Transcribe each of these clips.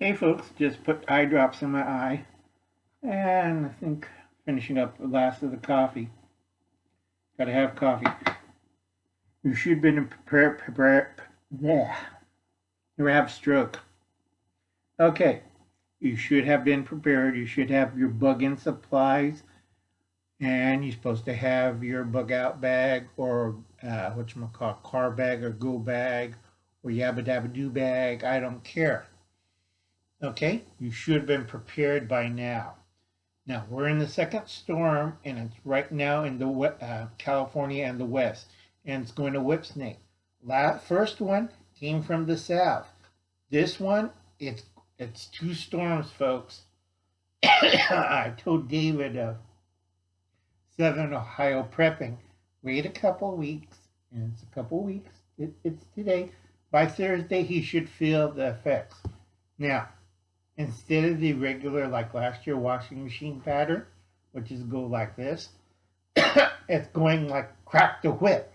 Hey folks, just put eye drops in my eye, and I think finishing up the last of the coffee. Gotta have coffee. You should have been prepared. Yeah, you have a stroke. Okay, you should have been prepared. You should have your bug in supplies, and you're supposed to have your bug out bag or whatchamacallit, car bag or go bag or yabba dabba do bag. I don't care. Okay, you should have been prepared by now. Now we're in the second storm, and it's right now in the California and the West, and it's going to whip snake. First one came from the south. This one, it's two storms, folks. I told David of Southern Ohio prepping, wait a couple weeks, and it's a couple weeks. It's today. By Thursday, he should feel the effects. Now, instead of the regular, like last year, washing machine pattern, which is go like this, it's going like crack the whip.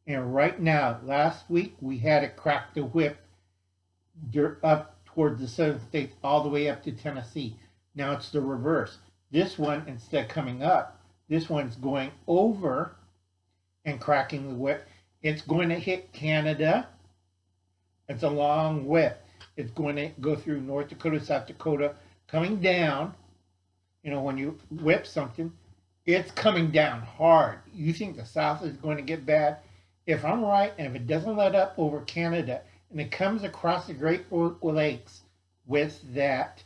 And right now, last week, we had it crack the whip up towards the southern states all the way up to Tennessee. Now it's the reverse. This one, instead of coming up, this one's going over and cracking the whip. It's going to hit Canada. It's a long whip. It's going to go through North Dakota, South Dakota, coming down. You know, when you whip something, it's coming down hard. You think the South is going to get bad? If I'm right, and if it doesn't let up over Canada, and it comes across the Great Lakes with that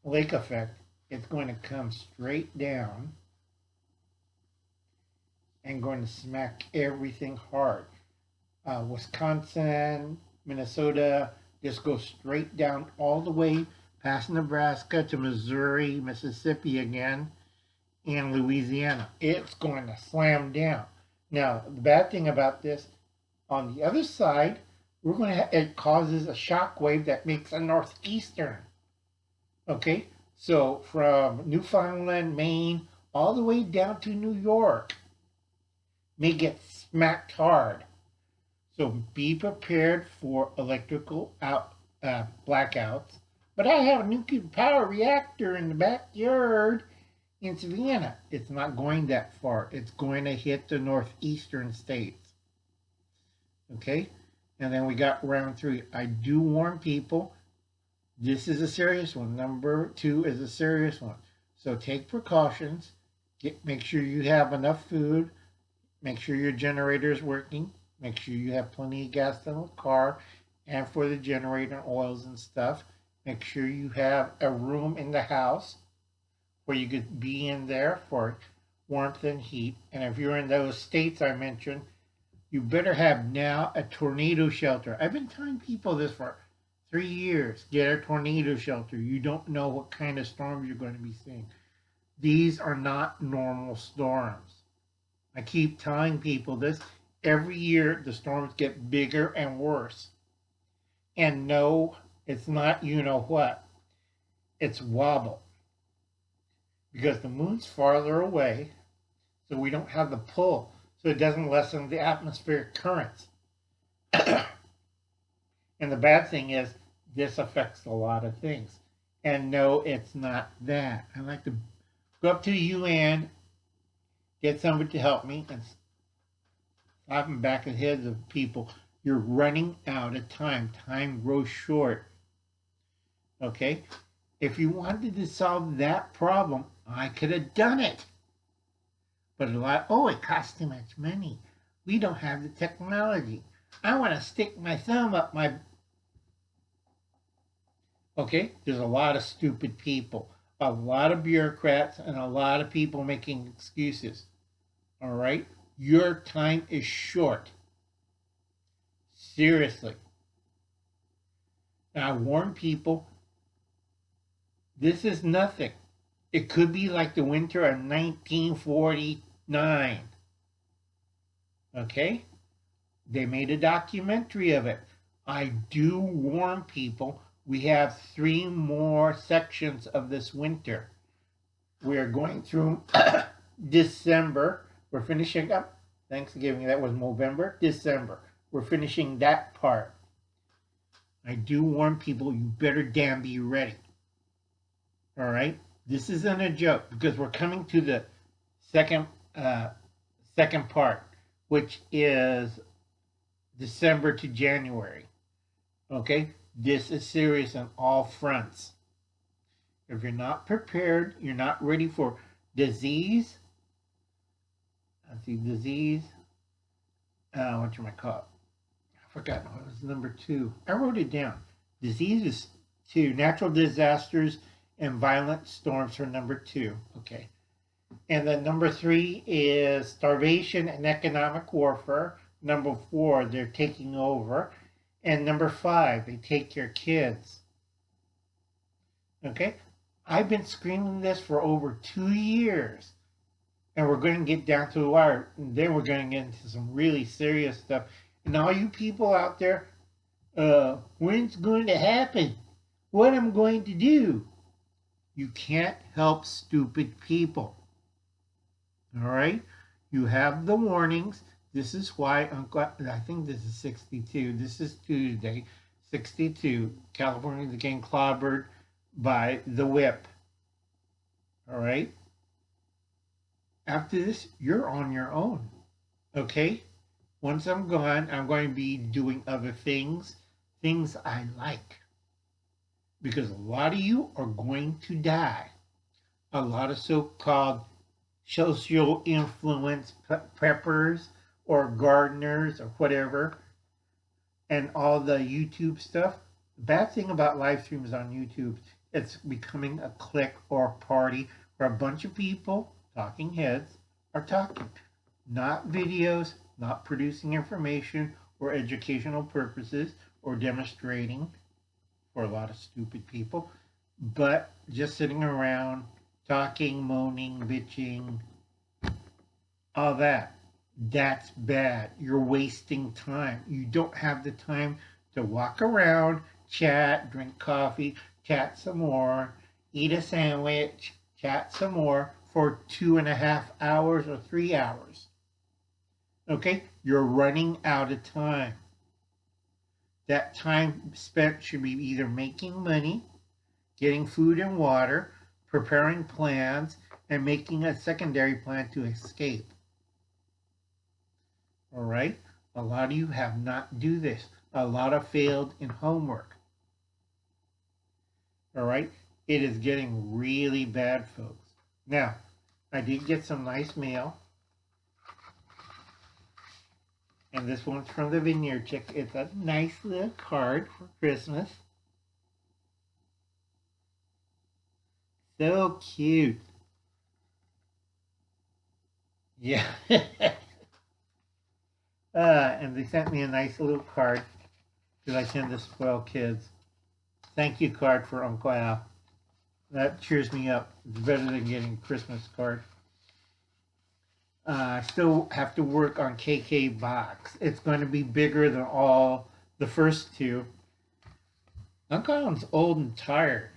lake effect, it's going to come straight down and going to smack everything hard. Wisconsin, Minnesota, just go straight down all the way past Nebraska to Missouri, Mississippi again, and Louisiana. It's going to slam down. Now, the bad thing about this, on the other side, it causes a shock wave that makes a northeastern. Okay, so from Newfoundland, Maine, all the way down to New York, may get smacked hard. So be prepared for electrical blackouts. But I have a nuclear power reactor in the backyard in Savannah. It's not going that far. It's going to hit the northeastern states. Okay? And then we got round 3. I do warn people, this is a serious one. Number 2 is a serious one. So take precautions. Make sure you have enough food. Make sure your generator is working. Make sure you have plenty of gas in the car and for the generator, oils and stuff. Make sure you have a room in the house where you could be in there for warmth and heat. And if you're in those states I mentioned, you better have now a tornado shelter. I've been telling people this for 3 years. Get a tornado shelter. You don't know what kind of storms you're going to be seeing. These are not normal storms. I keep telling people this. Every year, the storms get bigger and worse. And no, it's not you know what. It's wobble. Because the moon's farther away, so we don't have the pull. So it doesn't lessen the atmospheric currents. And the bad thing is, this affects a lot of things. And no, it's not that. I like to go up to the UN, get somebody to help me, and slap them back in the heads of people. You're running out of time. Time grows short. Okay? If you wanted to solve that problem, I could have done it. But it costs too much money. We don't have the technology. I want to stick my thumb up my... Okay? There's a lot of stupid people. A lot of bureaucrats and a lot of people making excuses. All right? Your time is short. Seriously. Now, I warn people, this is nothing. It could be like the winter of 1949. Okay? They made a documentary of it. I do warn people, we have 3 more sections of this winter. We are going through December. We're finishing up Thanksgiving. That was November, December. We're finishing that part. I do warn people, you better damn be ready. All right? This isn't a joke because we're coming to the second second part, which is December to January. Okay? This is serious on all fronts. If you're not prepared, you're not ready for disease. Let's see, disease. What you might call it? I forgot. What was number 2? I wrote it down. Disease is 2. Natural disasters and violent storms are number 2. Okay. And then number 3 is starvation and economic warfare. Number 4, they're taking over. And number 5, they take your kids. Okay? I've been screaming this for over 2 years. And we're going to get down to the wire. And then we're going to get into some really serious stuff. And all you people out there, when's going to happen? What I'm going to do? You can't help stupid people. All right? You have the warnings. This is why I think this is 62. This is Tuesday, 62. California's getting clobbered by the whip. All right? After this, you're on your own. Okay? Once I'm gone, I'm going to be doing other things I like. Because a lot of you are going to die. A lot of so-called social influence preppers or gardeners or whatever, and all the YouTube stuff. The bad thing about live streams on YouTube, it's becoming a clique or a party where a bunch of people, talking heads, are talking. Not videos, not producing information or educational purposes or demonstrating for a lot of stupid people, but just sitting around talking, moaning, bitching, all that. That's bad. You're wasting time. You don't have the time to walk around, chat, drink coffee, chat some more, eat a sandwich, chat some more for 2.5 hours or 3 hours. Okay? You're running out of time. That time spent should be either making money, getting food and water, preparing plans, and making a secondary plan to escape. All right? A lot of you have not do this. A lot of failed in homework. All right? It is getting really bad, folks. Now, I did get some nice mail. And this one's from the Vineyard Chick. It's a nice little card for Christmas. So cute. Yeah. And they sent me a nice little card that I send to spoil kids. Thank you card for Uncle Al. That cheers me up. It's better than getting a Christmas card. I still have to work on KK Box. It's going to be bigger than all the first two. Uncle Alan's old and tired.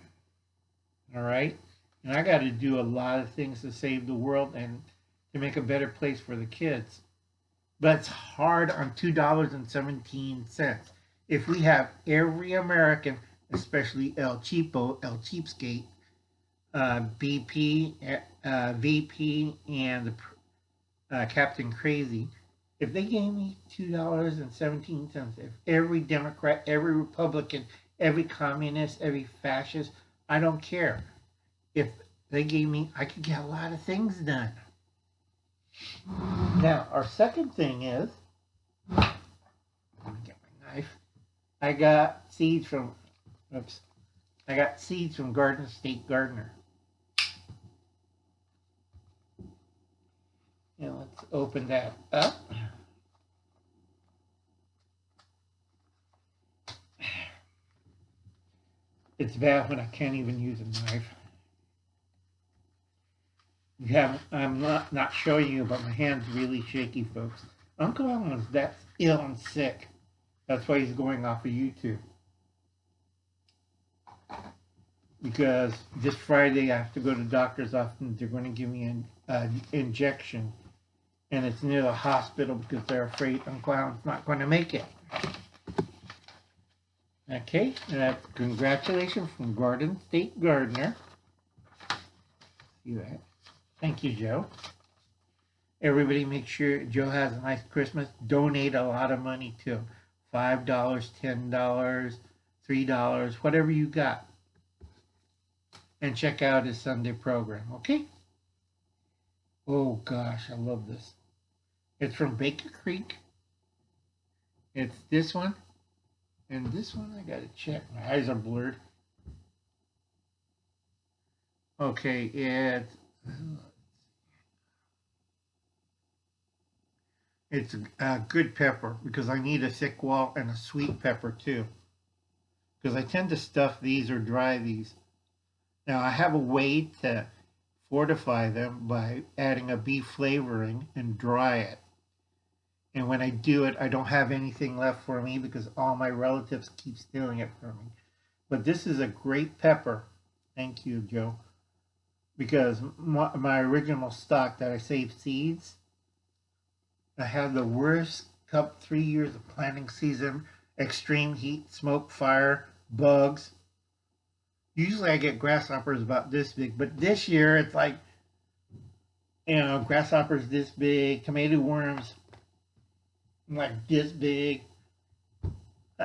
All right? And I got to do a lot of things to save the world and to make a better place for the kids. But it's hard on $2.17. If we have every American, especially El Cheapo, El Cheapskate, BP, VP, and the Captain Crazy, if they gave me $2.17, if every Democrat, every Republican, every communist, every fascist, I don't care. If they gave me, I could get a lot of things done. Now, our second thing is, let me get my knife. I got seeds from Garden State Gardener. Now let's open that up. It's bad when I can't even use a knife. I'm not showing you, but my hand's really shaky, folks. Uncle Alan's that ill and sick. That's why he's going off of YouTube. Because this Friday I have to go to the doctor's office and they're going to give me an injection. And it's near the hospital because they're afraid Uncle Alan's not going to make it. Okay, congratulations from Garden State Gardener. See that? Thank you, Joe. Everybody make sure Joe has a nice Christmas. Donate a lot of money to him. $5, $10, $3, whatever you got. And check out his Sunday program, okay? Oh gosh, I love this. It's from Baker Creek. It's this one. And this one I gotta check. My eyes are blurred. Okay, it's a good pepper because I need a thick wall and a sweet pepper too. Because I tend to stuff these or dry these. Now I have a way to fortify them by adding a beef flavoring and dry it. And when I do it, I don't have anything left for me because all my relatives keep stealing it from me. But this is a great pepper. Thank you, Joe. Because my original stock that I saved seeds, I had the worst 3 years of planting season, extreme heat, smoke, fire, bugs. Usually I get grasshoppers about this big, but this year it's like, grasshoppers this big, tomato worms like this big,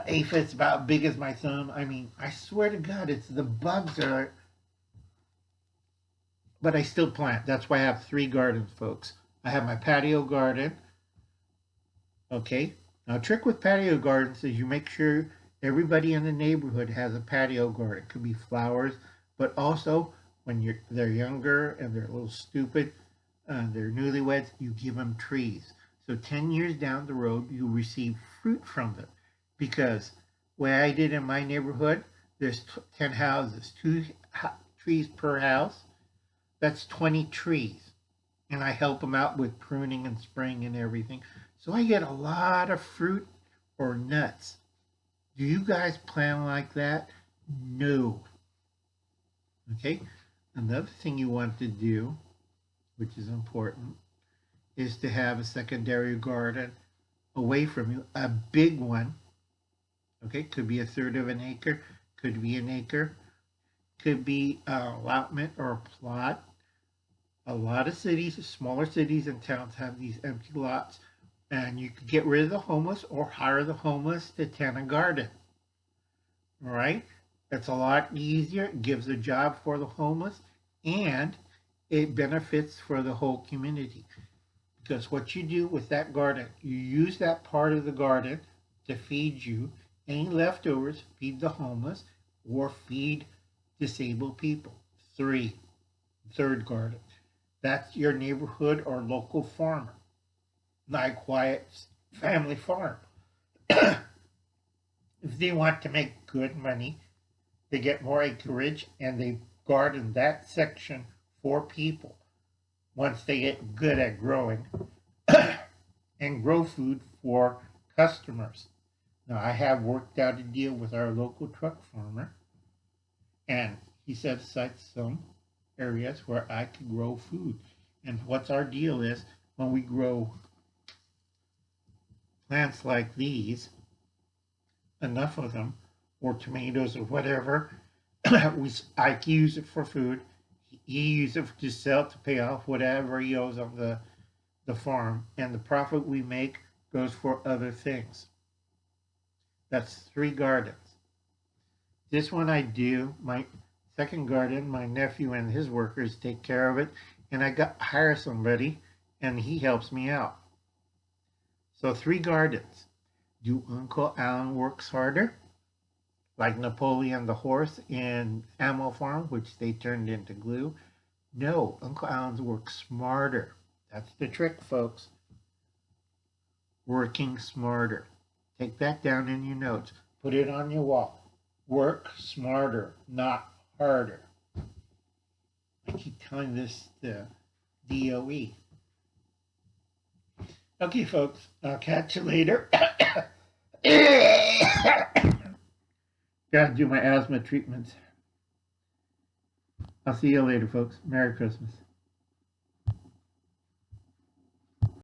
aphids about big as my thumb. I mean, I swear to God, it's the bugs are. But I still plant. That's why I have 3 gardens, folks. I have my patio garden. Okay. Now, a trick with patio gardens is you make sure everybody in the neighborhood has a patio garden. It could be flowers, but also when they're younger and they're a little stupid, they're newlyweds, you give them trees. So 10 years down the road, you receive fruit from them. Because the way I did in my neighborhood, there's 10 houses, 2 trees per house. That's 20 trees. And I help them out with pruning and spraying and everything. So I get a lot of fruit or nuts. Do you guys plan like that? No. Okay. Another thing you want to do, which is important, is to have a secondary garden away from you, a big one. Okay, could be 1/3 of an acre, could be an acre, could be an allotment or a plot. A lot of cities, smaller cities and towns have these empty lots, and you could get rid of the homeless or hire the homeless to tend a garden. All right, that's a lot easier. It gives a job for the homeless, and it benefits for the whole community. Because what you do with that garden, you use that part of the garden to feed you. Any leftovers, feed the homeless or feed disabled people. 3rd garden. That's your neighborhood or local farmer. Like Wyatt's family farm. If they want to make good money, they get more acreage and they garden that section for people. Once they get good at growing and grow food for customers. Now, I have worked out a deal with our local truck farmer, and he set aside some areas where I could grow food. And what's our deal is when we grow plants like these, enough of them, or tomatoes or whatever, I use it for food. He uses it to sell to pay off whatever he owes on the farm, and the profit we make goes for other things. That's 3 gardens. This one I do, my second garden, my nephew and his workers take care of it, and I hire somebody and he helps me out. So 3 gardens. Do Uncle Alan works harder? Like Napoleon the horse in Animal Farm, which they turned into glue? No, Uncle Alan's works smarter. That's the trick, folks. Working smarter. Take that down in your notes. Put it on your wall. Work smarter, not harder. I keep telling this to DOE. Okay, folks. I'll catch you later. Gotta do my asthma treatments. I'll see you later, folks. Merry Christmas.